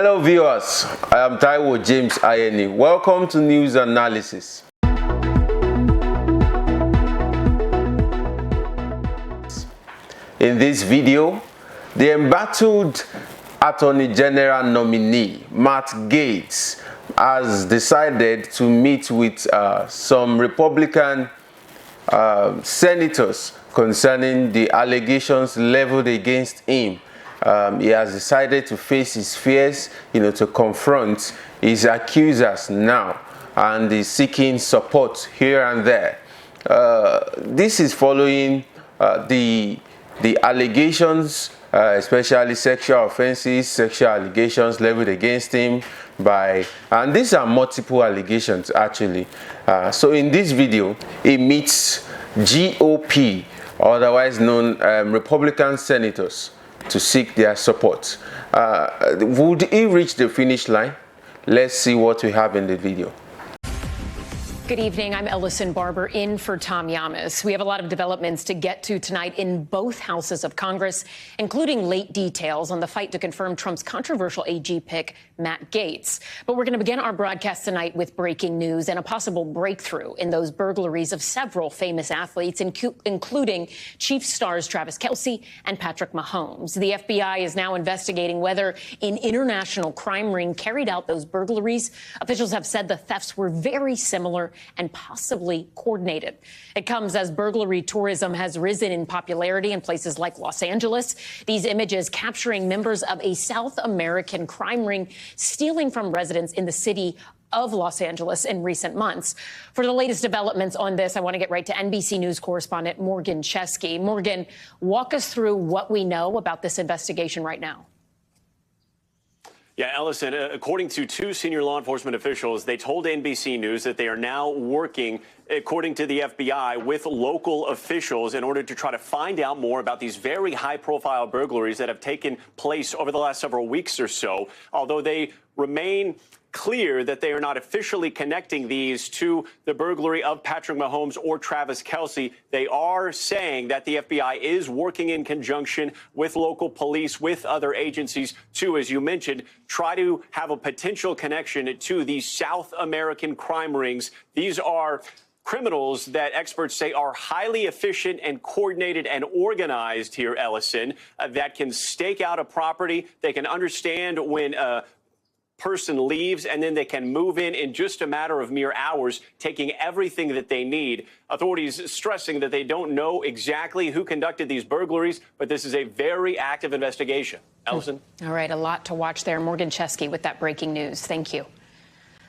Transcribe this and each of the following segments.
Hello viewers, I am Taiwo James Ayeni. Welcome to News Analysis. In this video, the embattled Attorney General nominee, Matt Gaetz, has decided to meet with some Republican senators concerning the allegations leveled against him. He has decided to face his fears, to confront his accusers now, and is seeking support here and there. This is following the allegations, especially sexual offenses, sexual allegations leveled against him and these are multiple allegations actually. So in this video, he meets GOP, otherwise known Republican senators, to seek their support. Would he reach the finish line? Let's see what we have in the video. Good evening. I'm Ellison Barber in for Tom Llamas. We have a lot of developments to get to tonight in both houses of Congress, including late details on the fight to confirm Trump's controversial AG pick, Matt Gaetz. But we're going to begin our broadcast tonight with breaking news and a possible breakthrough in those burglaries of several famous athletes, including Chiefs stars Travis Kelce and Patrick Mahomes. The FBI is now investigating whether an international crime ring carried out those burglaries. Officials have said the thefts were very similar and possibly coordinated. It comes as burglary tourism has risen in popularity in places like Los Angeles. These images capturing members of a South American crime ring stealing from residents in the city of Los Angeles in recent months. For the latest developments on this, I want to get right to NBC News correspondent Morgan Chesky. Morgan, walk us through what we know about this investigation right now. Yeah, Ellison, according to two senior law enforcement officials, they told NBC News that they are now working, according to the FBI, with local officials in order to try to find out more about these very high-profile burglaries that have taken place over the last several weeks or so, although they remain clear that they are not officially connecting these to the burglary of Patrick Mahomes or Travis Kelce. They are saying that the FBI is working in conjunction with local police, with other agencies to, as you mentioned, try to have a potential connection to these South American crime rings. These are criminals that experts say are highly efficient and coordinated and organized here, Ellison, that can stake out a property. They can understand when person leaves, and then they can move in just a matter of mere hours, taking everything that they need. Authorities stressing that they don't know exactly who conducted these burglaries, but this is a very active investigation. Ellison? All right, a lot to watch there. Morgan Chesky with that breaking news. Thank you.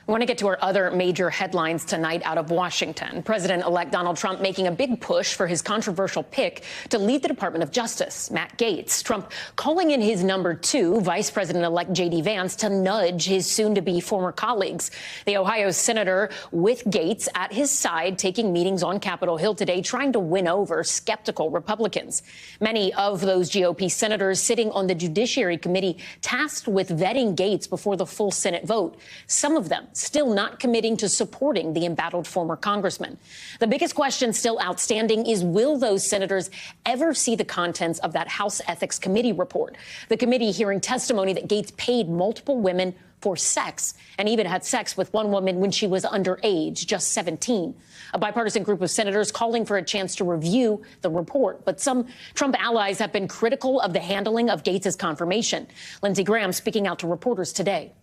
I want to get to our other major headlines tonight out of Washington. President-elect Donald Trump making a big push for his controversial pick to lead the Department of Justice, Matt Gaetz. Trump calling in his number two, Vice President-elect J.D. Vance, to nudge his soon-to-be former colleagues. The Ohio senator with Gaetz at his side taking meetings on Capitol Hill today, trying to win over skeptical Republicans. Many of those GOP senators sitting on the Judiciary Committee tasked with vetting Gaetz before the full Senate vote. Some of them still not committing to supporting the embattled former congressman. The biggest question still outstanding is, will those senators ever see the contents of that House Ethics Committee report? The committee hearing testimony that Gaetz paid multiple women for sex and even had sex with one woman when she was underage, just 17. A bipartisan group of senators calling for a chance to review the report. But some Trump allies have been critical of the handling of Gaetz's confirmation. Lindsey Graham speaking out to reporters today.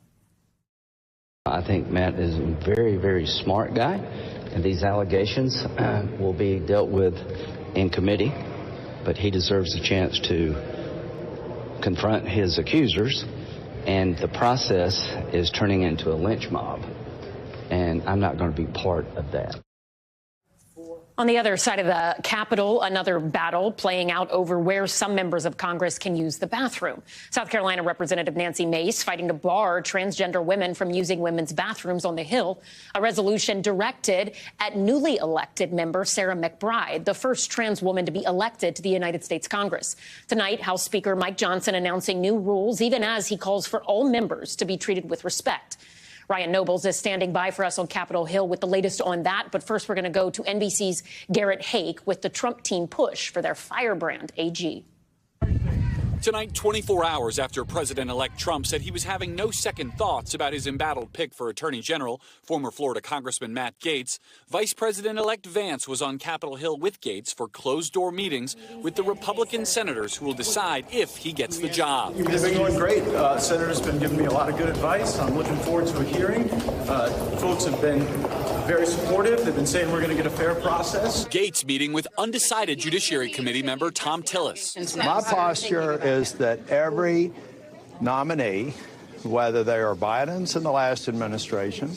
I think Matt is a very, very smart guy, and these allegations will be dealt with in committee, but he deserves a chance to confront his accusers, and the process is turning into a lynch mob, and I'm not going to be part of that. On the other side of the Capitol, another battle playing out over where some members of Congress can use the bathroom. South Carolina Representative Nancy Mace fighting to bar transgender women from using women's bathrooms on the Hill. A resolution directed at newly elected member Sarah McBride, the first trans woman to be elected to the United States Congress. Tonight, House Speaker Mike Johnson announcing new rules, even as he calls for all members to be treated with respect. Ryan Nobles is standing by for us on Capitol Hill with the latest on that. But first, we're going to go to NBC's Garrett Haake with the Trump team push for their firebrand AG. Tonight, 24 hours after President-elect Trump said he was having no second thoughts about his embattled pick for Attorney General, former Florida Congressman Matt Gaetz, Vice President-elect Vance was on Capitol Hill with Gaetz for closed-door meetings with the Republican senators who will decide if he gets the job. It's been going great. Senator's been giving me a lot of good advice. I'm looking forward to a hearing. Folks have been very supportive. They've been saying we're going to get a fair process. Gaetz meeting with undecided Judiciary Committee member Tom Tillis. My posture is that every nominee, whether they are Biden's in the last administration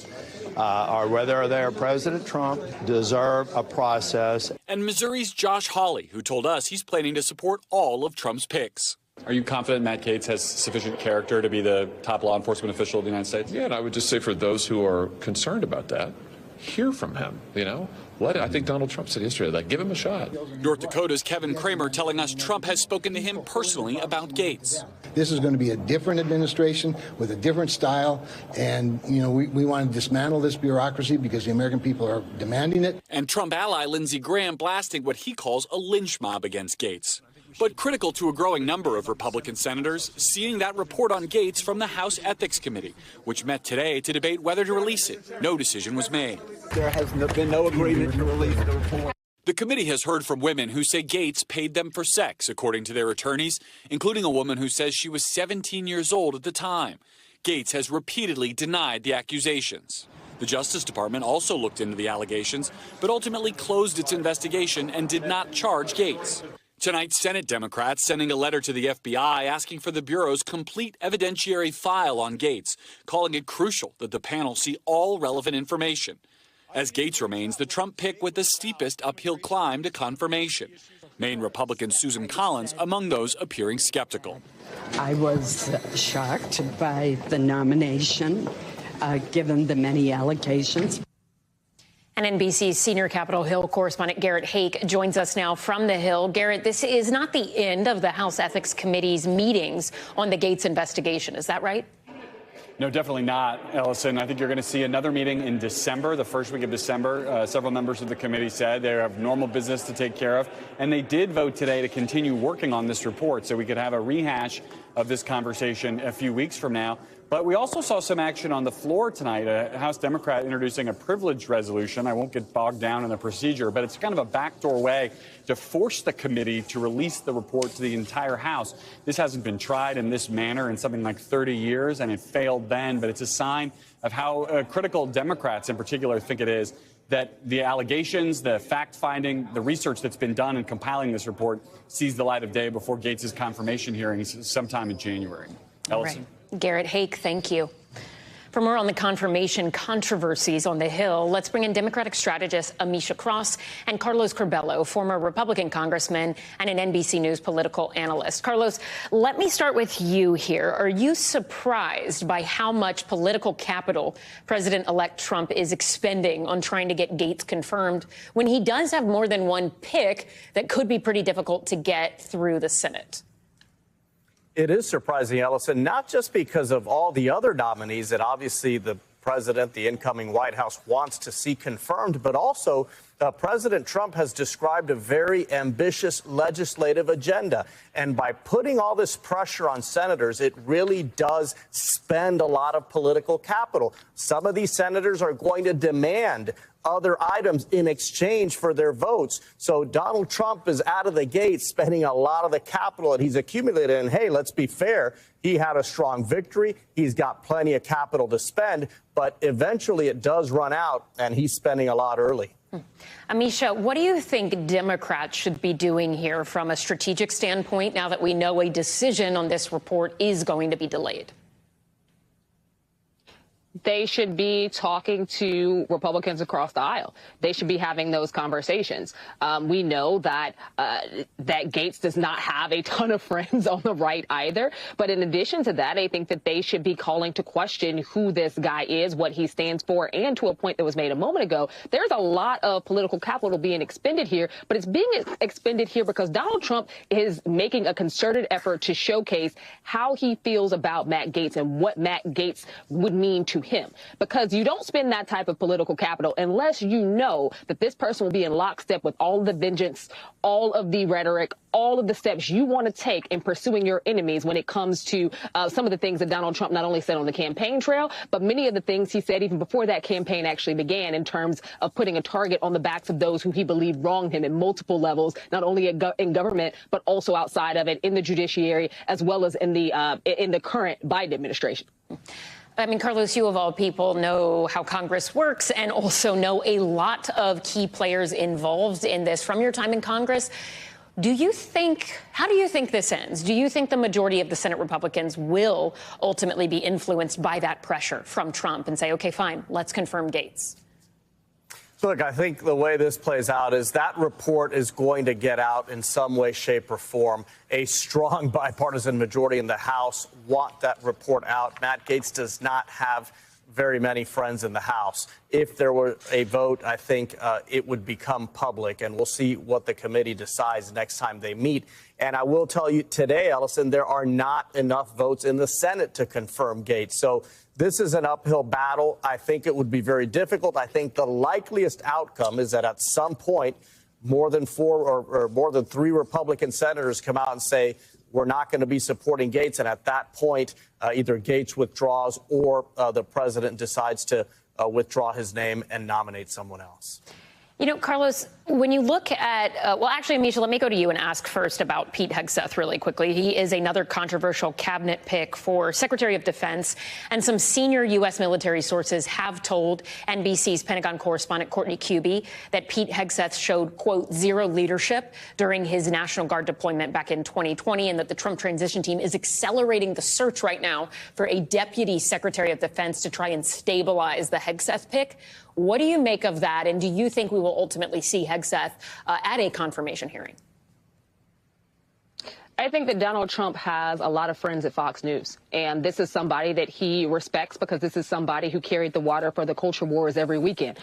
or whether they are President Trump, deserve a process. And Missouri's Josh Hawley, who told us he's planning to support all of Trump's picks. Are you confident Matt Gaetz has sufficient character to be the top law enforcement official of the United States? Yeah, and I would just say for those who are concerned about that, hear from him, I think Donald Trump said yesterday, give him a shot. North Dakota's Kevin Kramer telling us Trump has spoken to him personally about Gaetz. This is going to be a different administration with a different style, and, we want to dismantle this bureaucracy because the American people are demanding it. And Trump ally Lindsey Graham blasting what he calls a lynch mob against Gaetz. But critical to a growing number of Republican senators, seeing that report on Gaetz from the House Ethics Committee, which met today to debate whether to release it. No decision was made. There has been no agreement to release the report. The committee has heard from women who say Gaetz paid them for sex, according to their attorneys, including a woman who says she was 17 years old at the time. Gaetz has repeatedly denied the accusations. The Justice Department also looked into the allegations, but ultimately closed its investigation and did not charge Gaetz. Tonight, Senate Democrats sending a letter to the FBI asking for the Bureau's complete evidentiary file on Gaetz, calling it crucial that the panel see all relevant information. As Gaetz remains the Trump pick with the steepest uphill climb to confirmation. Maine Republican Susan Collins among those appearing skeptical. I was shocked by the nomination, given the many allegations. And NBC's senior Capitol Hill correspondent Garrett Haake joins us now from the Hill. Garrett, this is not the end of the House Ethics Committee's meetings on the Gaetz investigation. Is that right? No, definitely not, Ellison. I think you're going to see another meeting in December, the first week of December. Several members of the committee said they have normal business to take care of. And they did vote today to continue working on this report so we could have a rehash of this conversation a few weeks from now. But we also saw some action on the floor tonight, a House Democrat introducing a privilege resolution. I won't get bogged down in the procedure, but it's kind of a backdoor way to force the committee to release the report to the entire House. This hasn't been tried in this manner in something like 30 years, and it failed then. But it's a sign of how critical Democrats in particular think it is that the allegations, the fact-finding, the research that's been done in compiling this report sees the light of day before Gaetz's confirmation hearings sometime in January. Ellison. Right. Garrett Haake, thank you. For more on the confirmation controversies on the Hill, let's bring in Democratic strategist Amisha Cross and Carlos Curbelo, former Republican congressman and an NBC News political analyst. Carlos, let me start with you here. Are you surprised by how much political capital President-elect Trump is expending on trying to get Gaetz confirmed when he does have more than one pick that could be pretty difficult to get through the Senate? It is surprising, Ellison, not just because of all the other nominees that obviously the president, the incoming White House, wants to see confirmed, but also President Trump has described a very ambitious legislative agenda. And by putting all this pressure on senators, it really does spend a lot of political capital. Some of these senators are going to demand other items in exchange for their votes. So Donald Trump is out of the gate spending a lot of the capital that he's accumulated. And hey, let's be fair, he had a strong victory. He's got plenty of capital to spend, but eventually it does run out and he's spending a lot early. Amisha, what do you think Democrats should be doing here from a strategic standpoint now that we know a decision on this report is going to be delayed? They should be talking to Republicans across the aisle. They should be having those conversations. We know that that Gaetz does not have a ton of friends on the right either. But in addition to that, I think that they should be calling to question who this guy is, what he stands for, and to a point that was made a moment ago, there's a lot of political capital being expended here, but it's being expended here because Donald Trump is making a concerted effort to showcase how he feels about Matt Gaetz and what Matt Gaetz would mean to him, because you don't spend that type of political capital unless you know that this person will be in lockstep with all of the vengeance, all of the rhetoric, all of the steps you want to take in pursuing your enemies when it comes to some of the things that Donald Trump not only said on the campaign trail, but many of the things he said even before that campaign actually began, in terms of putting a target on the backs of those who he believed wronged him in multiple levels, not only in government, but also outside of it, in the judiciary, as well as in the current Biden administration. I mean, Carlos, you of all people know how Congress works and also know a lot of key players involved in this from your time in Congress. How do you think this ends? Do you think the majority of the Senate Republicans will ultimately be influenced by that pressure from Trump and say, OK, fine, let's confirm Gates? So, look, I think the way this plays out is that report is going to get out in some way, shape or form. A strong bipartisan majority in the House want that report out. Matt Gaetz does not have very many friends in the House. If there were a vote, I think it would become public, and we'll see what the committee decides next time they meet. And I will tell you today, Ellison, there are not enough votes in the Senate to confirm Gaetz. So this is an uphill battle. I think it would be very difficult. I think the likeliest outcome is that at some point, more than 4 or more than 3 Republican senators come out and say, we're not going to be supporting Gaetz. And at that point, either Gaetz withdraws or the president decides to withdraw his name and nominate someone else. You know, Carlos, when you look at, well, actually, Amisha, let me go to you and ask first about Pete Hegseth really quickly. He is another controversial cabinet pick for Secretary of Defense, and some senior U.S. military sources have told NBC's Pentagon correspondent Courtney Kube that Pete Hegseth showed, quote, zero leadership during his National Guard deployment back in 2020, and that the Trump transition team is accelerating the search right now for a deputy Secretary of Defense to try and stabilize the Hegseth pick. What do you make of that? And do you think we will ultimately see Hegseth at a confirmation hearing? I think that Donald Trump has a lot of friends at Fox News, and this is somebody that he respects because this is somebody who carried the water for the culture wars every weekend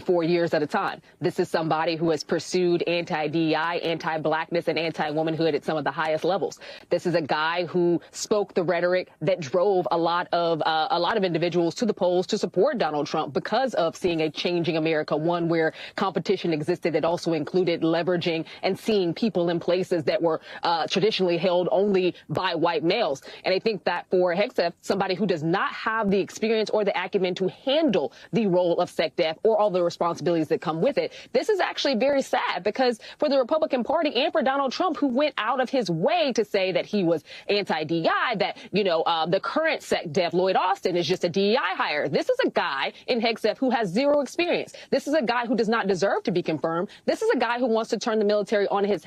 for years at a time. This is somebody who has pursued anti-DEI, anti-blackness, and anti-womanhood at some of the highest levels. This is a guy who spoke the rhetoric that drove a lot of individuals to the polls to support Donald Trump because of seeing a changing America, one where competition existed that also included leveraging and seeing people in places that were traditionally held only by white males. And I think that for Hegseth, somebody who does not have the experience or the acumen to handle the role of SecDef or all the responsibilities that come with it, this is actually very sad, because for the Republican Party and for Donald Trump, who went out of his way to say that he was anti-DEI, that, you know, the current SecDef, Lloyd Austin, is just a DEI hire. This is a guy in Hegseth who has zero experience. This is a guy who does not deserve to be confirmed. This is a guy who wants to turn the military on its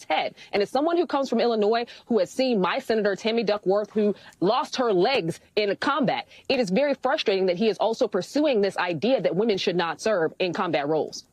head. And as someone who comes from Illinois, who has seen my Senator Tammy Duckworth, who lost her legs in combat, it is very frustrating that he is also pursuing this idea that women should not serve in combat roles.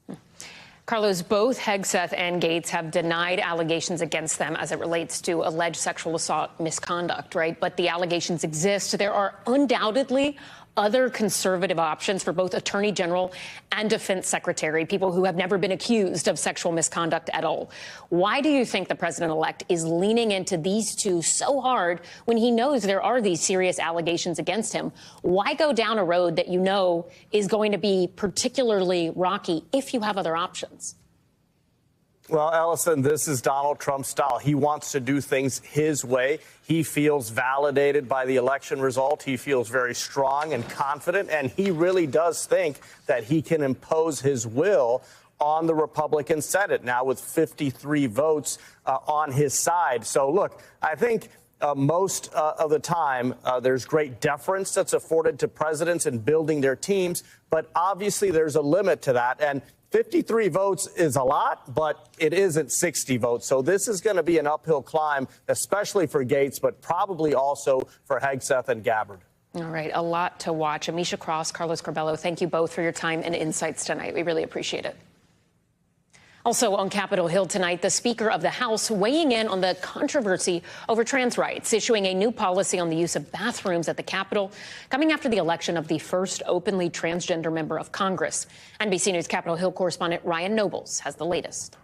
Carlos, both Hegseth and Gaetz have denied allegations against them as it relates to alleged sexual assault misconduct, right? But the allegations exist. There are undoubtedly other conservative options for both Attorney General and Defense Secretary, people who have never been accused of sexual misconduct at all. Why do you think the president-elect is leaning into these two so hard when he knows there are these serious allegations against him? Why go down a road that you know is going to be particularly rocky if you have other options? Well, Ellison, this is Donald Trump's style. He wants to do things his way. He feels validated by the election result. He feels very strong and confident, and he really does think that he can impose his will on the Republican Senate now with 53 votes on his side. So, look, I think most of the time there's great deference that's afforded to presidents in building their teams, but obviously there's a limit to that. And 53 votes is a lot, but it isn't 60 votes. So this is going to be an uphill climb, especially for Gaetz, but probably also for Hegseth and Gabbard. All right, a lot to watch. Amisha Cross, Carlos Corbello, thank you both for your time and insights tonight. We really appreciate it. Also on Capitol Hill tonight, the Speaker of the House weighing in on the controversy over trans rights, issuing a new policy on the use of bathrooms at the Capitol, coming after the election of the first openly transgender member of Congress. NBC News Capitol Hill correspondent Ryan Nobles has the latest.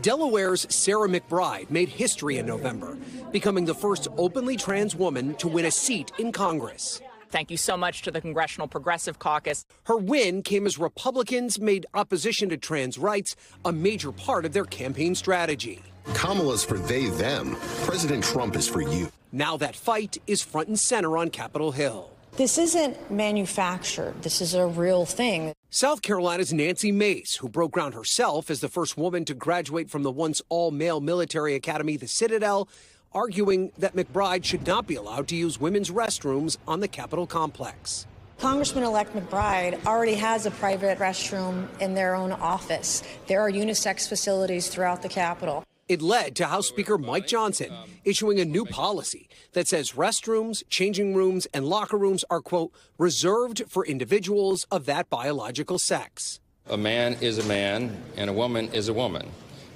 Delaware's Sarah McBride made history in November, becoming the first openly trans woman to win a seat in Congress. Thank you so much to the Congressional Progressive Caucus. Her win came as Republicans made opposition to trans rights a major part of their campaign strategy. Kamala's for they, them. President Trump is for you. Now that fight is front and center on Capitol Hill. This isn't manufactured. This is a real thing. South Carolina's Nancy Mace, who broke ground herself as the first woman to graduate from the once all-male military academy, the Citadel, arguing that McBride should not be allowed to use women's restrooms on the Capitol complex. Congressman-elect McBride already has a private restroom in their own office. There are unisex facilities throughout the Capitol. It led to House Speaker Mike Johnson issuing a new policy that says restrooms, changing rooms, and locker rooms are, quote, reserved for individuals of that biological sex. A man is a man and a woman is a woman,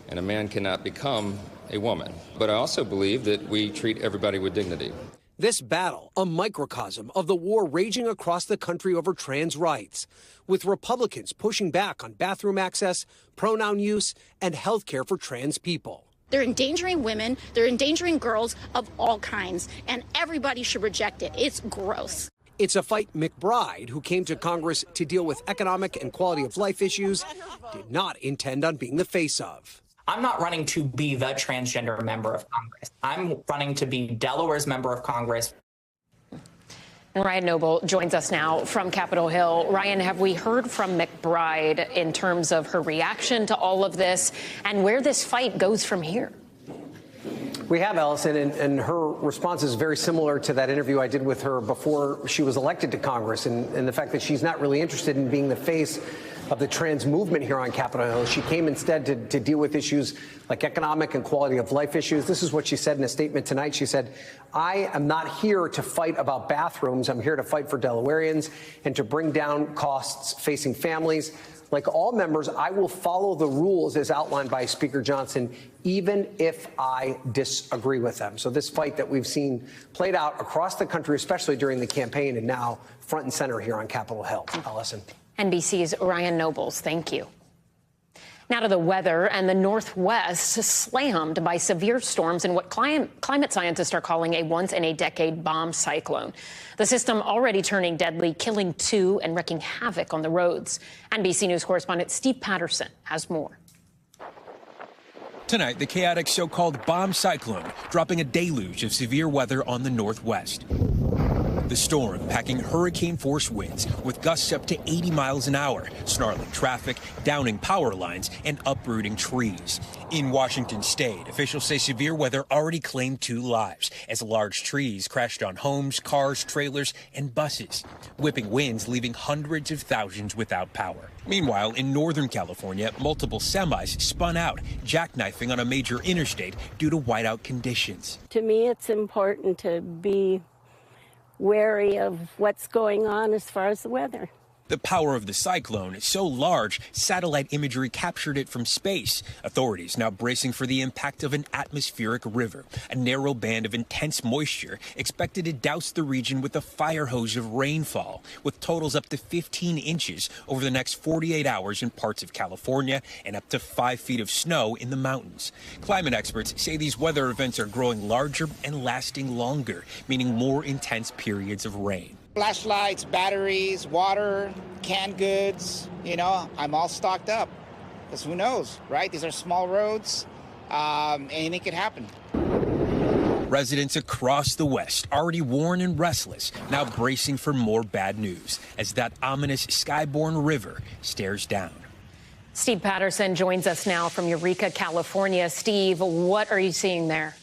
and a man cannot become a woman. But I also believe that we treat everybody with dignity. This battle, a microcosm of the war raging across the country over trans rights, with Republicans pushing back on bathroom access, pronoun use, and health care for trans people. They're endangering women, they're endangering girls of all kinds, and everybody should reject it. It's gross. It's a fight McBride, who came to Congress to deal with economic and quality of life issues, did not intend on being the face of. I'm not running to be the transgender member of Congress. I'm running to be Delaware's member of Congress. And Ryan Noble joins us now from Capitol Hill. Ryan, have we heard from McBride in terms of her reaction to all of this and where this fight goes from here? We have, Allison, and her response is very similar to that interview I did with her before she was elected to Congress, and the fact that she's not really interested in being the face of the trans movement here on Capitol Hill. She came instead to deal with issues like economic and quality of life issues. This is what she said in a statement tonight. She said, I am not here to fight about bathrooms. I'm here to fight for Delawareans and to bring down costs facing families. Like all members, I will follow the rules as outlined by Speaker Johnson, even if I disagree with them. So this fight that we've seen played out across the country, especially during the campaign, and now front and center here on Capitol Hill. Allison. NBC's Ryan Nobles, thank you. Now to the weather, and the Northwest slammed by severe storms in what climate scientists are calling a once-in-a-decade bomb cyclone. The system already turning deadly, killing 2 and wreaking havoc on the roads. NBC News correspondent Steve Patterson has more. Tonight, the chaotic so-called bomb cyclone dropping a deluge of severe weather on the Northwest. The storm packing hurricane-force winds with gusts up to 80 miles an hour, snarling traffic, downing power lines, and uprooting trees. In Washington state, officials say severe weather already claimed 2 lives as large trees crashed on homes, cars, trailers, and buses, whipping winds leaving hundreds of thousands without power. Meanwhile, in Northern California, multiple semis spun out, jackknifing on a major interstate due to whiteout conditions. To me, it's important to be wary of what's going on as far as the weather. The power of the cyclone is so large, satellite imagery captured it from space. Authorities now bracing for the impact of an atmospheric river, a narrow band of intense moisture expected to douse the region with a fire hose of rainfall, with totals up to 15 inches over the next 48 hours in parts of California and up to 5 feet of snow in the mountains. Climate experts say these weather events are growing larger and lasting longer, meaning more intense periods of rain. Flashlights, batteries, water, canned goods, I'm all stocked up. Because who knows, right? These are small roads, anything could happen. Residents across the West, already worn and restless, now bracing for more bad news as that ominous skyborne river stares down. Steve Patterson joins us now from Eureka, California. Steve, what are you seeing there?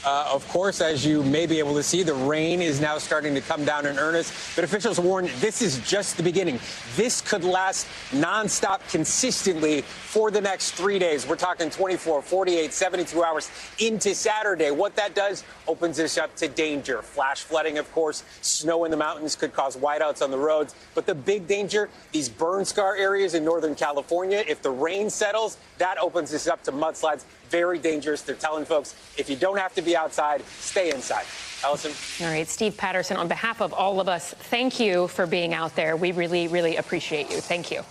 Of course, as you may be able to see, the rain is now starting to come down in earnest. But officials warn this is just the beginning. This could last nonstop consistently for the next 3 days. We're talking 24, 48, 72 hours into Saturday. What that does opens us up to danger. Flash flooding, of course. Snow in the mountains could cause whiteouts on the roads. But the big danger, these burn scar areas in Northern California, if the rain settles, that opens us up to mudslides. Very dangerous. They're telling folks, if you don't have to be outside, stay inside. Allison? All right, Steve Patterson, on behalf of all of us, thank you for being out there. We really, really appreciate you. Thank you.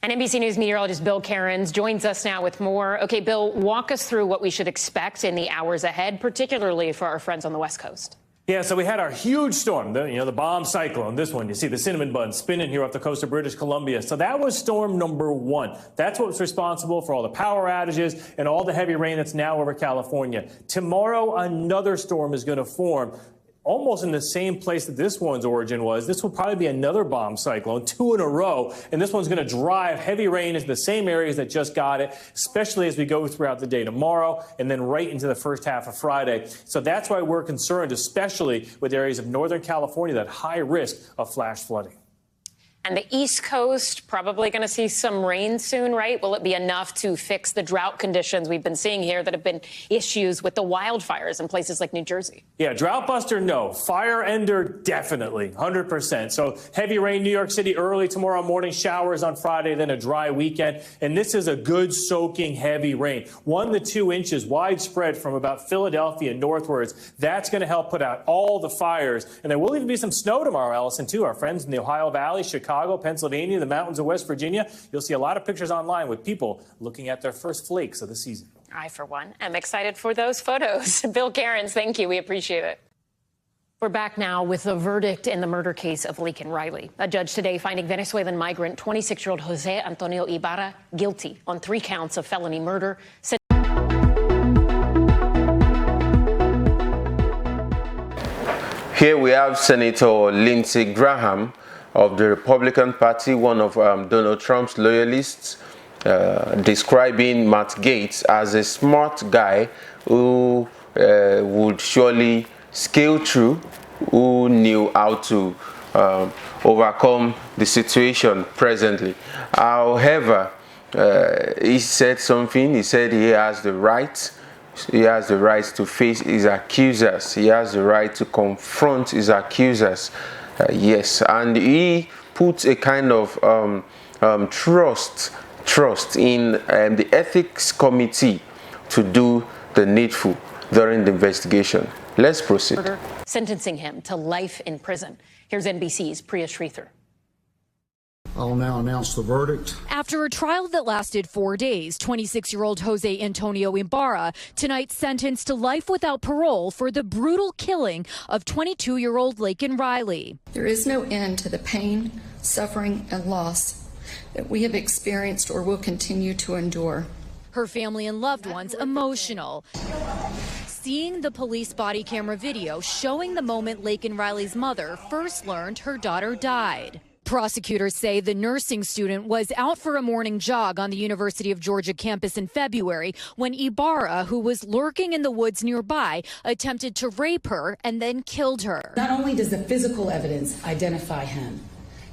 And NBC News meteorologist Bill Cairns joins us now with more. Okay, Bill, walk us through what we should expect in the hours ahead, particularly for our friends on the West Coast. Yeah, so we had our huge storm, the bomb cyclone. This one, you see the cinnamon bun spinning here off the coast of British Columbia. So that was storm number 1. That's what was responsible for all the power outages and all the heavy rain that's now over California. Tomorrow, another storm is going to form almost in the same place that this one's origin was. This will probably be another bomb cyclone, 2 in a row. And this one's going to drive heavy rain into the same areas that just got it, especially as we go throughout the day tomorrow and then right into the first half of Friday. So that's why we're concerned, especially with areas of Northern California, that high risk of flash flooding. And the East Coast probably going to see some rain soon, right? Will it be enough to fix the drought conditions we've been seeing here that have been issues with the wildfires in places like New Jersey? Yeah, drought buster, no. Fire ender, definitely, 100%. So heavy rain, New York City early tomorrow morning, showers on Friday, then a dry weekend. And this is a good soaking heavy rain, 1 to 2 inches widespread from about Philadelphia northwards. That's going to help put out all the fires. And there will even be some snow tomorrow, Allison, too. Our friends in the Ohio Valley, Chicago, Pennsylvania, the mountains of West Virginia. You'll see a lot of pictures online with people looking at their first flakes of the season. I, for one, am excited for those photos. Bill Cairns, thank you. We appreciate it. We're back now with the verdict in the murder case of Laken Riley. A judge today finding Venezuelan migrant 26-year-old Jose Antonio Ibarra guilty on 3 counts of felony murder. Here we have Senator Lindsey Graham of the Republican Party, one of Donald Trump's loyalists, describing Matt Gaetz as a smart guy who would surely scale through, who knew how to overcome the situation presently. However, he said something. He said he has the right. He has the right to face his accusers. He has the right to confront his accusers. Yes, and he puts a kind of trust in the ethics committee to do the needful during the investigation. Let's proceed. Sentencing him to life in prison. Here's NBC's Priya Sridhar. I'll now announce the verdict. After a trial that lasted 4 days, 26-year-old Jose Antonio Ibarra tonight sentenced to life without parole for the brutal killing of 22-year-old Laken Riley. There is no end to the pain, suffering, and loss that we have experienced or will continue to endure. Her family and loved ones emotional. Seeing the police body camera video showing the moment Laken Riley's mother first learned her daughter died. Prosecutors say the nursing student was out for a morning jog on the University of Georgia campus in February when Ibarra, who was lurking in the woods nearby, attempted to rape her and then killed her. Not only does the physical evidence identify him,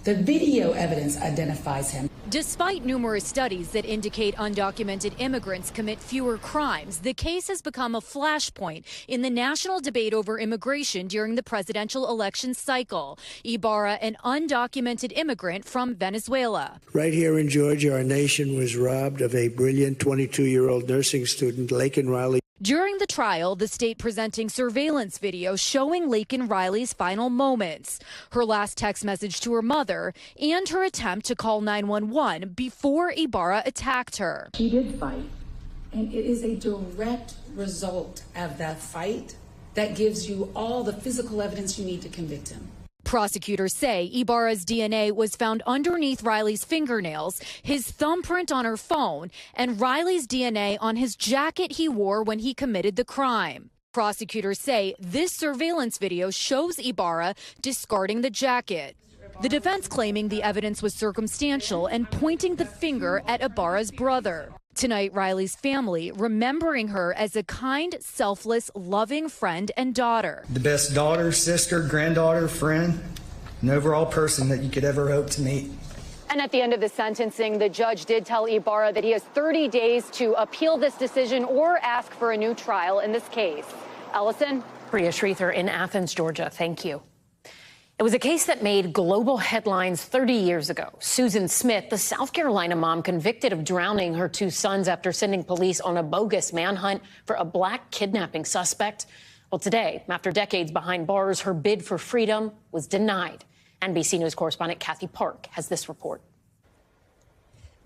the video evidence identifies him. Despite numerous studies that indicate undocumented immigrants commit fewer crimes, the case has become a flashpoint in the national debate over immigration during the presidential election cycle. Ibarra, an undocumented immigrant from Venezuela. Right here in Georgia, our nation was robbed of a brilliant 22-year-old nursing student, Laken Riley. During the trial, the state presenting surveillance video showing Laken Riley's final moments, her last text message to her mother, and her attempt to call 911 before Ibarra attacked her. She did fight, and it is a direct result of that fight that gives you all the physical evidence you need to convict him. Prosecutors say Ibarra's DNA was found underneath Riley's fingernails, his thumbprint on her phone, and Riley's DNA on his jacket he wore when he committed the crime. Prosecutors say this surveillance video shows Ibarra discarding the jacket. The defense claiming the evidence was circumstantial and pointing the finger at Ibarra's brother. Tonight, Riley's family remembering her as a kind, selfless, loving friend and daughter. The best daughter, sister, granddaughter, friend, and overall person that you could ever hope to meet. And at the end of the sentencing, the judge did tell Ibarra that he has 30 days to appeal this decision or ask for a new trial in this case. Ellison? Priya Sridhar in Athens, Georgia. Thank you. It was a case that made global headlines 30 years ago. Susan Smith, the South Carolina mom convicted of drowning her 2 sons after sending police on a bogus manhunt for a black kidnapping suspect. Well, today, after decades behind bars, her bid for freedom was denied. NBC News correspondent Kathy Park has this report.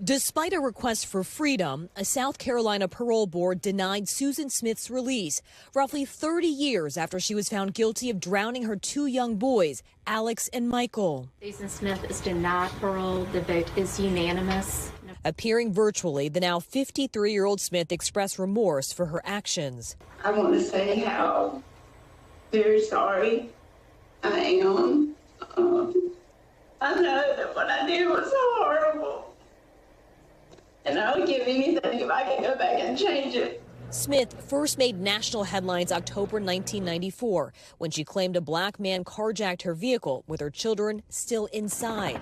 Despite a request for freedom, a South Carolina parole board denied Susan Smith's release roughly 30 years after she was found guilty of drowning her 2 young boys, Alex and Michael. Susan Smith is denied parole. The vote is unanimous. Appearing virtually, the now 53-year-old Smith expressed remorse for her actions. I want to say how very sorry I am. I know that what I did was so horrible. And I would give anything if I could go back and change it. Smith first made national headlines October 1994 when she claimed a black man carjacked her vehicle with her children still inside.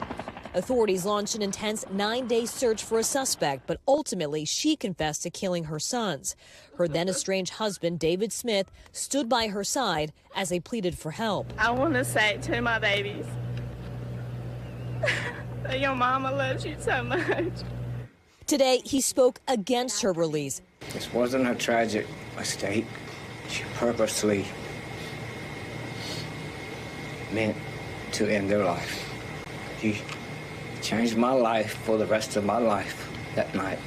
Authorities launched an intense 9-day search for a suspect, but ultimately she confessed to killing her sons. Her then estranged husband, David Smith, stood by her side as they pleaded for help. I want to say to my babies that your mama loves you so much. Today, he spoke against her release. This wasn't a tragic mistake. She purposely meant to end their life. She changed my life for the rest of my life that night.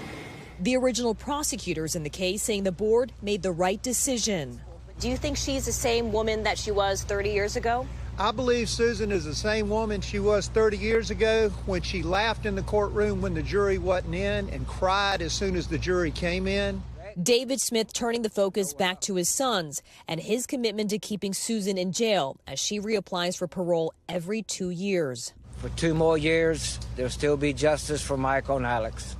The original prosecutors in the case saying the board made the right decision. Do you think she's the same woman that she was 30 years ago? I believe Susan is the same woman she was 30 years ago when she laughed in the courtroom when the jury wasn't in and cried as soon as the jury came in. David Smith turning the focus back to his sons and his commitment to keeping Susan in jail as she reapplies for parole every 2 years. For 2 more years, there'll still be justice for Michael and Alex.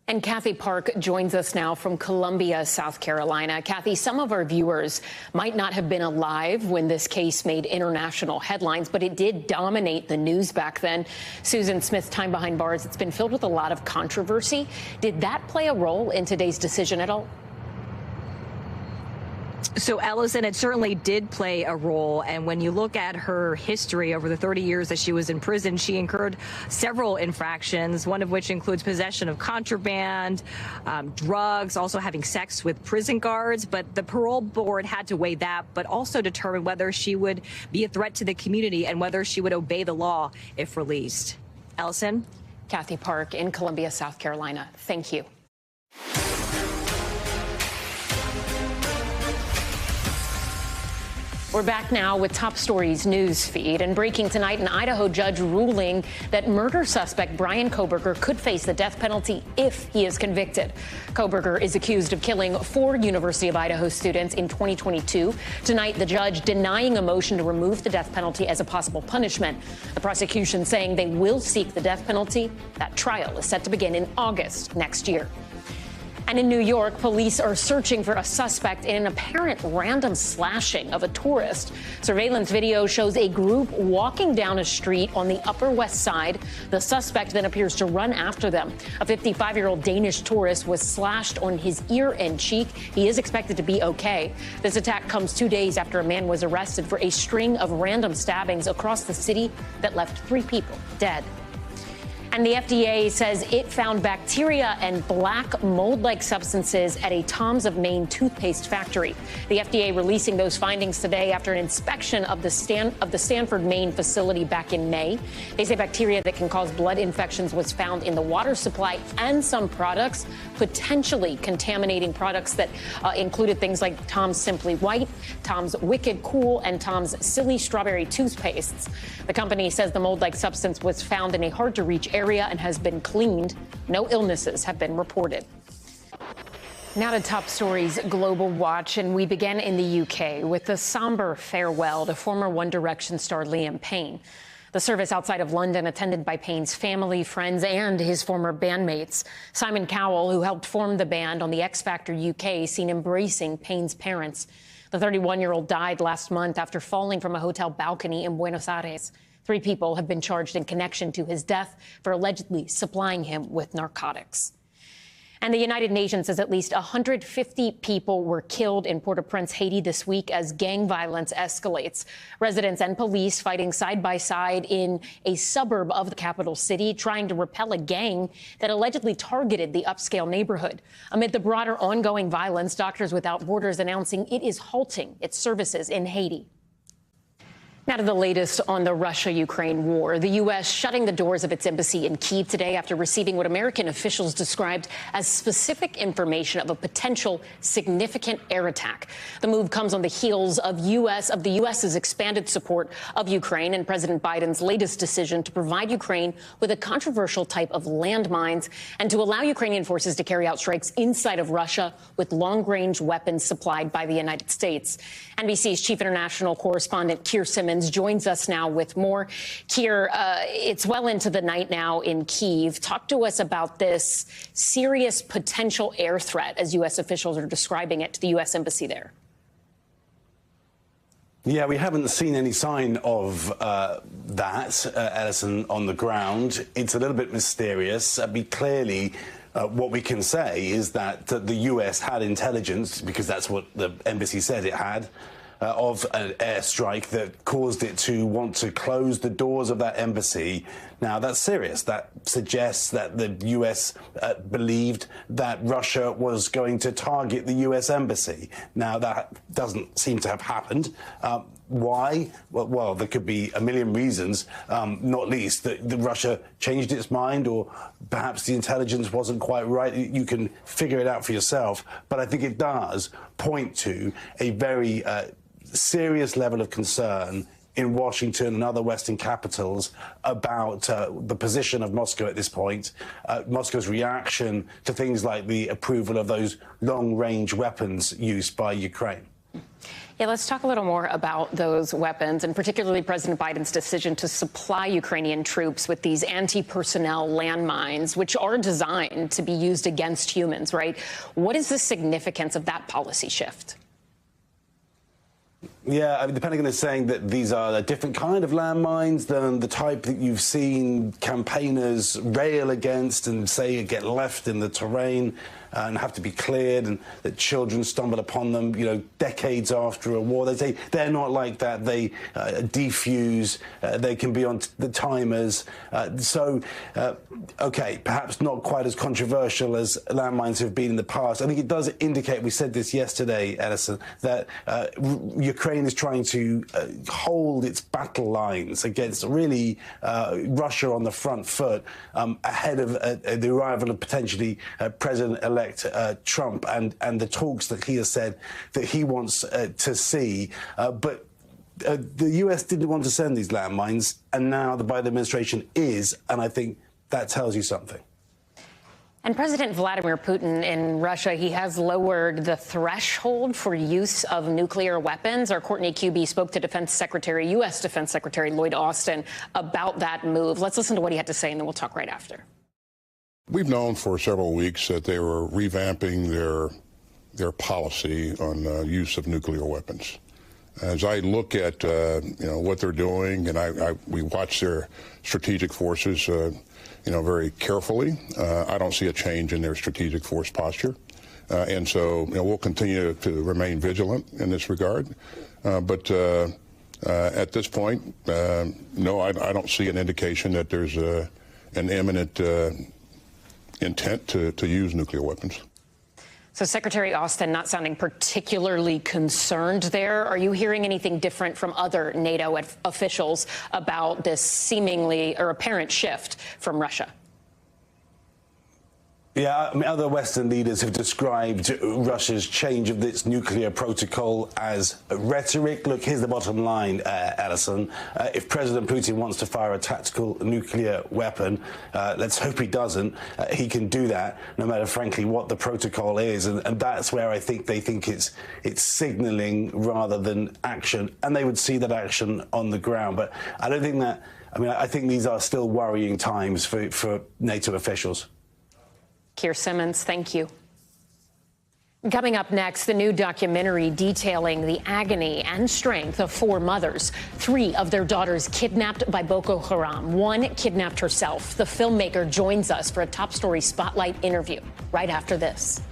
And Kathy Park joins us now from Columbia, South Carolina. Kathy, some of our viewers might not have been alive when this case made international headlines, but it did dominate the news back then. Susan Smith's time behind bars, it's been filled with a lot of controversy. Did that play a role in today's decision at all? So, Ellison, it certainly did play a role. And when you look at her history over the 30 years that she was in prison, she incurred several infractions, one of which includes possession of contraband, drugs, also having sex with prison guards. But the parole board had to weigh that, but also determine whether she would be a threat to the community and whether she would obey the law if released. Ellison? Kathy Park in Columbia, South Carolina. Thank you. We're back now with Top Story's news feed. And breaking tonight, an Idaho judge ruling that murder suspect Bryan Kohberger could face the death penalty if he is convicted. Kohberger is accused of killing 4 University of Idaho students in 2022. Tonight, the judge denying a motion to remove the death penalty as a possible punishment. The prosecution saying they will seek the death penalty. That trial is set to begin in August next year. And in New York, police are searching for a suspect in an apparent random slashing of a tourist. Surveillance video shows a group walking down a street on the Upper West Side. The suspect then appears to run after them. A 55-year-old Danish tourist was slashed on his ear and cheek. He is expected to be okay. This attack comes 2 days after a man was arrested for a string of random stabbings across the city that left 3 people dead. And the FDA says it found bacteria and black mold-like substances at a Tom's of Maine toothpaste factory. The FDA releasing those findings today after an inspection of the Stanford, Maine facility back in May. They say bacteria that can cause blood infections was found in the water supply and some products, potentially contaminating products that included things like Tom's Simply White, Tom's Wicked Cool, and Tom's Silly Strawberry toothpastes. The company says the mold-like substance was found in a hard-to-reach area and has been cleaned. No illnesses have been reported. Now to Top Story's Global Watch, and we begin in the UK with the somber farewell to former One Direction star Liam Payne. The service outside of London attended by Payne's family, friends, and his former bandmates. Simon Cowell, who helped form the band on the X Factor UK, seen embracing Payne's parents. The 31-year-old died last month after falling from a hotel balcony in Buenos Aires. 3 people have been charged in connection to his death for allegedly supplying him with narcotics. And the United Nations says at least 150 people were killed in Port-au-Prince, Haiti this week as gang violence escalates. Residents and police fighting side by side in a suburb of the capital city, trying to repel a gang that allegedly targeted the upscale neighborhood. Amid the broader ongoing violence, Doctors Without Borders announcing it is halting its services in Haiti. Now to the latest on the Russia-Ukraine war. The U.S. shutting the doors of its embassy in Kyiv today after receiving what American officials described as specific information of a potential significant air attack. The move comes on the heels of the U.S.'s expanded support of Ukraine and President Biden's latest decision to provide Ukraine with a controversial type of landmines and to allow Ukrainian forces to carry out strikes inside of Russia with long-range weapons supplied by the United States. NBC's chief international correspondent Keir Simmons joins us now with more. Keir, it's well into the night now in Kyiv. Talk to us about this serious potential air threat, as U.S. officials are describing it, to the U.S. embassy there. Yeah, we haven't seen any sign of that, Ellison, on the ground. It's a little bit mysterious. Clearly, what we can say is that the U.S. had intelligence, because that's what the embassy said it had, of an airstrike that caused it to want to close the doors of that embassy. Now, that's serious. That suggests that the U.S. Believed that Russia was going to target the U.S. embassy. Now, that doesn't seem to have happened. Why? Well, there could be a million reasons, not least that Russia changed its mind, or perhaps the intelligence wasn't quite right. You can figure it out for yourself. But I think it does point to a very serious level of concern in Washington and other Western capitals about the position of Moscow at this point, Moscow's reaction to things like the approval of those long-range weapons used by Ukraine. Yeah, let's talk a little more about those weapons, and particularly President Biden's decision to supply Ukrainian troops with these anti-personnel landmines, which are designed to be used against humans, right? What is the significance of that policy shift? Yeah, I mean, the Pentagon is saying that these are a different kind of landmines than the type that you've seen campaigners rail against and say get left in the terrain and have to be cleared, and that children stumble upon them, you know, decades after a war. They say they're not like that. They defuse. They can be on the timers. Okay, perhaps not quite as controversial as landmines have been in the past. I think it does indicate, we said this yesterday, Edison, that Ukraine is trying to hold its battle lines against really Russia on the front foot ahead of the arrival of potentially President-elect Trump and the talks that he has said that he wants to see. But the U.S. didn't want to send these landmines, and now the Biden administration is, and I think that tells you something. And President Vladimir Putin in Russia, he has lowered the threshold for use of nuclear weapons. Our Courtney QB spoke to U.S. Defense Secretary Lloyd Austin about that move. Let's listen to what he had to say, and then we'll talk right after. We've known for several weeks that they were revamping their policy on use of nuclear weapons. As I look at what they're doing, and we watch their strategic forces very carefully, I don't see a change in their strategic force posture, and so we'll continue to remain vigilant in this regard. But at this point, no, I don't see an indication that there's an imminent intent to use nuclear weapons. So Secretary Austin not sounding particularly concerned there. Are you hearing anything different from other NATO officials about this seemingly or apparent shift from Russia? Yeah, I mean, other Western leaders have described Russia's change of its nuclear protocol as rhetoric. Look, here's the bottom line, Ellison. If President Putin wants to fire a tactical nuclear weapon, let's hope he doesn't. He can do that, no matter, frankly, what the protocol is. And that's where I think they think it's signaling rather than action. And they would see that action on the ground. But I don't think that, I think these are still worrying times for NATO officials. Keir Simmons, thank you. Coming up next, the new documentary detailing the agony and strength of 4 mothers. 3 of their daughters kidnapped by Boko Haram. 1 kidnapped herself. The filmmaker joins us for a Top Story Spotlight interview right after this.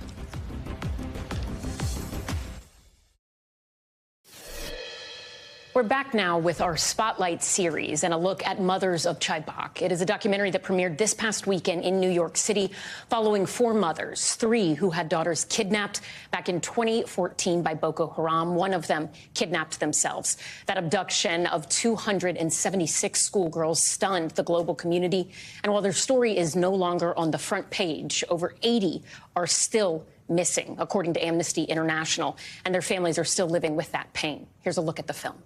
We're We're back now with our Spotlight series and a look at Mothers of Chibok. It is a documentary that premiered this past weekend in New York City, following 4 mothers, 3 who had daughters kidnapped back in 2014 by Boko Haram. One of them kidnapped themselves. That abduction of 276 schoolgirls stunned the global community. And while their story is no longer on the front page, over 80 are still missing, according to Amnesty International, and their families are still living with that pain. Here's a look at the film.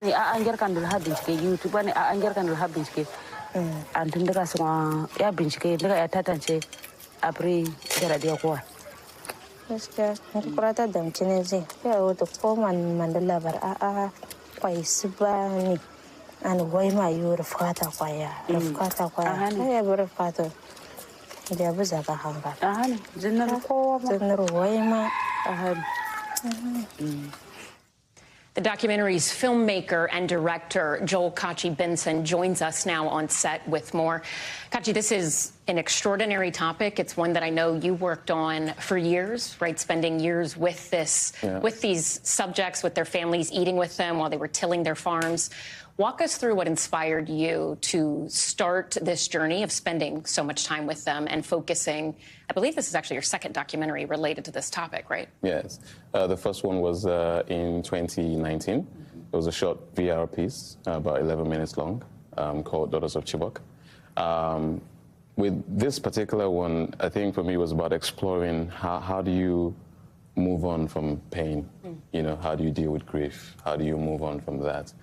Anjarkan dulu bincike YouTube ani anjarkan dulu bincike antin daga semua ya bincike daga ya tatance abri jara dia kuat gaskiya ni kurata damcine zai ya wato ko man da labar kwai su ba ni an wai ma yi rufata kwaya ya bar rufata da bu zaka hanga zinnar wai ma The documentary's filmmaker and director, Joel Kachi Benson, joins us now on set with more. Kachi, this is an extraordinary topic. It's one that I know you worked on for years, right? Spending years with this, with these subjects, with their families, eating with them while they were tilling their farms. Walk us through what inspired you to start this journey of spending so much time with them and focusing. I believe this is actually your second documentary related to this topic, right? Yes. The first one was in 2019. It was a short VR piece, about 11 minutes long, called Daughters of Chibok. With this particular one, I think for me it was about exploring how do you move on from pain? You know, how do you deal with grief? How do you move on from that?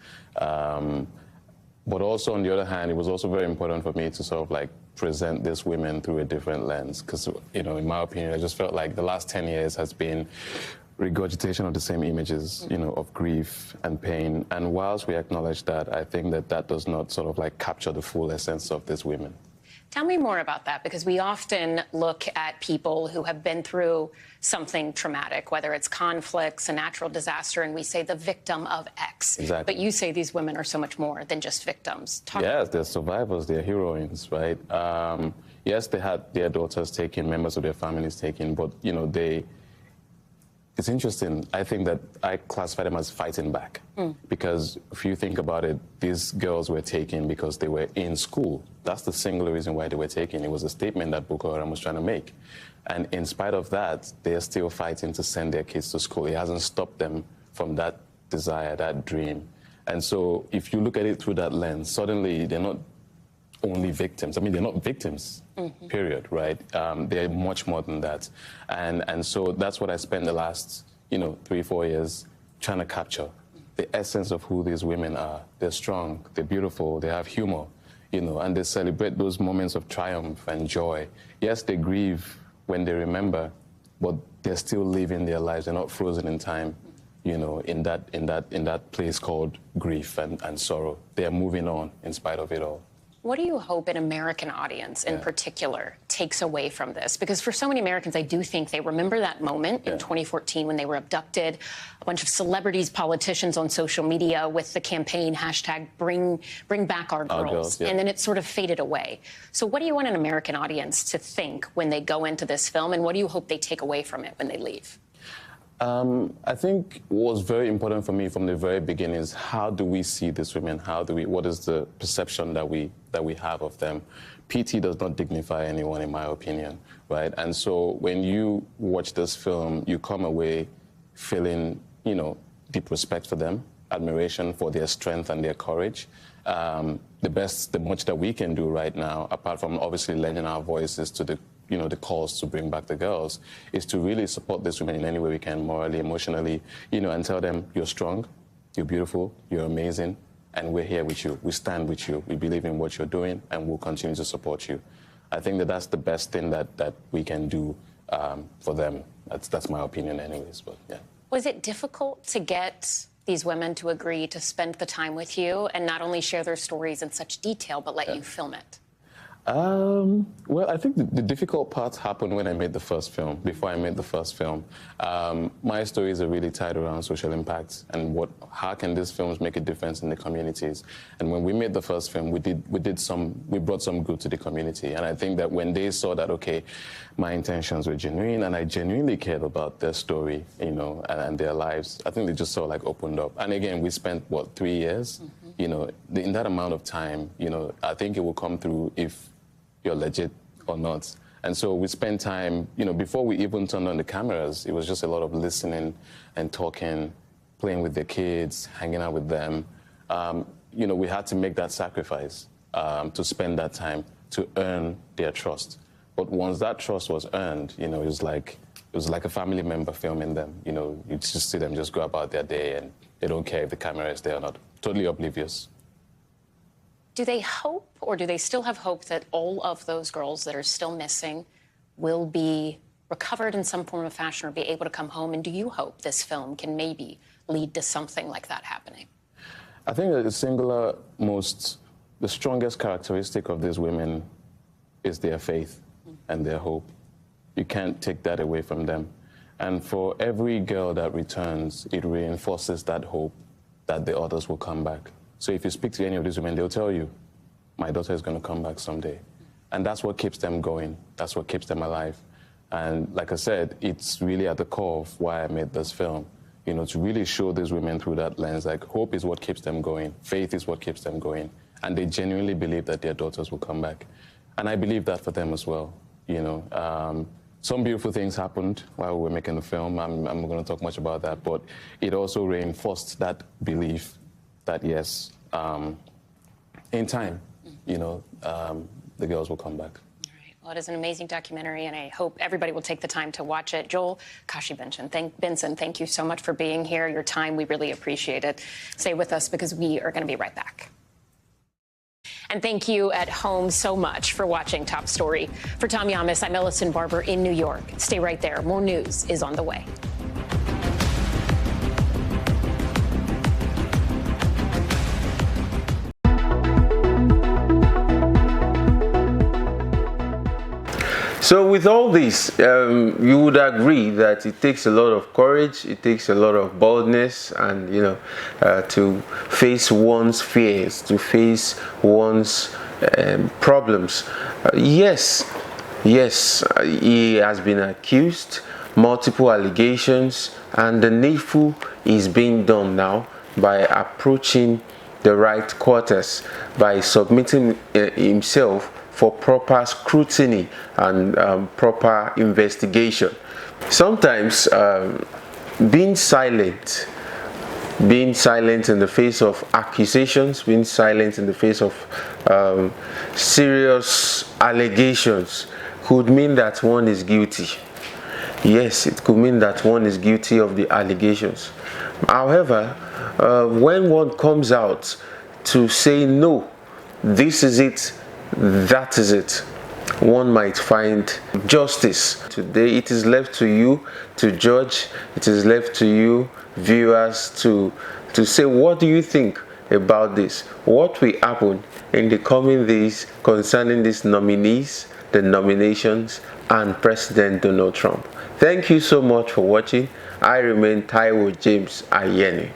But also, on the other hand, it was also very important for me to sort of like present these women through a different lens. Because, you know, in my opinion, I just felt like the last 10 years has been regurgitation of the same images, you know, of grief and pain. And whilst we acknowledge that, I think that that does not sort of like capture the full essence of these women. Tell me more about that, because we often look at people who have been through something traumatic, whether it's conflicts, a natural disaster, and we say the victim of X. Exactly. But you say these women are so much more than just victims. Yes, they're survivors, they're heroines, right? Yes, they had their daughters taken, members of their families taken, but, you know, it's interesting. I think that I classify them as fighting back. Because if you think about it, these girls were taken because they were in school. That's the singular reason why they were taken. It was a statement that Boko Haram was trying to make. And in spite of that, they are still fighting to send their kids to school. It hasn't stopped them from that desire, that dream. And so if you look at it through that lens, suddenly they're not only victims. I mean, they're not victims, period, right? They're much more than that. And so that's what I spent the last, 3-4 years trying to capture. The essence of who these women are. They're strong, they're beautiful, they have humor, and they celebrate those moments of triumph and joy. Yes, they grieve when they remember, but they're still living their lives. They're not frozen in time, in that place called grief and sorrow. They are moving on in spite of it all. What do you hope an American audience in particular takes away from this? Because for so many Americans, I do think they remember that moment in 2014 when they were abducted. A bunch of celebrities, politicians on social media with the campaign hashtag bring back our girls. And then it sort of faded away. So what do you want an American audience to think when they go into this film? And what do you hope they take away from it when they leave? I think what was very important for me from the very beginning is how do we see these women? What is the perception that we have of them? PT does not dignify anyone, in my opinion, right? And so when you watch this film, you come away feeling, deep respect for them, admiration for their strength and their courage. The much that we can do right now, apart from obviously lending our voices to the calls to bring back the girls, is to really support these women in any way we can, morally, emotionally, and tell them you're strong, you're beautiful, you're amazing, and we're here with you. We stand with you. We believe in what you're doing, and we'll continue to support you. I think that that's the best thing that we can do for them. That's my opinion anyways, but yeah. Was it difficult to get these women to agree to spend the time with you and not only share their stories in such detail, but let you film it? Well, I think the difficult parts happened when I made the first film, before I made the first film. My stories are really tied around social impact and how can these films make a difference in the communities. And when we made the first film, we brought some good to the community. And I think that when they saw that, okay, my intentions were genuine and I genuinely cared about their story, you know, and their lives, I think they just sort of like opened up. And again, we spent, what, 3 years? Mm-hmm. You know, in that amount of time, you know, I think it will come through if you're legit or not. And so we spent time, you know, before we even turned on the cameras, it was just a lot of listening and talking, playing with the kids, hanging out with them. You know, we had to make that sacrifice to spend that time to earn their trust. But once that trust was earned, you know, it was like a family member filming them. You know, you just see them just go about their day and they don't care if the camera is there or not. Totally oblivious. Do they hope, or do they still have hope that all of those girls that are still missing will be recovered in some form of fashion or be able to come home? And do you hope this film can maybe lead to something like that happening? I think that the strongest characteristic of these women is their faith and their hope. You can't take that away from them. And for every girl that returns, it reinforces that hope that the others will come back. So if you speak to any of these women, they'll tell you, my daughter is going to come back someday. And that's what keeps them going. That's what keeps them alive. And like I said, it's really at the core of why I made this film, you know, to really show these women through that lens, like hope is what keeps them going. Faith is what keeps them going. And they genuinely believe that their daughters will come back. And I believe that for them as well, you know. Some beautiful things happened while we were making the film. I'm not going to talk much about that, but it also reinforced that belief that yes, in time, you know, the girls will come back. All right. Well, it is an amazing documentary, and I hope everybody will take the time to watch it. Joel Benson, thank you so much for being here. Your time, we really appreciate it. Stay with us because we are going to be right back. And thank you at home so much for watching Top Story. For Tom Llamas, I'm Ellison Barber in New York. Stay right there. More news is on the way. So with all this, you would agree that it takes a lot of courage, it takes a lot of boldness, and you know, to face one's fears, to face one's problems. Yes, he has been accused, multiple allegations, and the needful is being done now by approaching the right quarters, by submitting himself for proper scrutiny and proper investigation. Sometimes being silent in the face of accusations, being silent in the face of serious allegations could mean that one is guilty. Yes, it could mean that one is guilty of the allegations. However, when one comes out to say no, this is it, that is it, one might find justice. Today it is left to you to judge. It is left to you viewers to say, what do you think about this? What will happen in the coming days concerning these nominees, the nominations, and President Donald Trump? Thank you so much for watching. I remain Taiwo James Ayeni.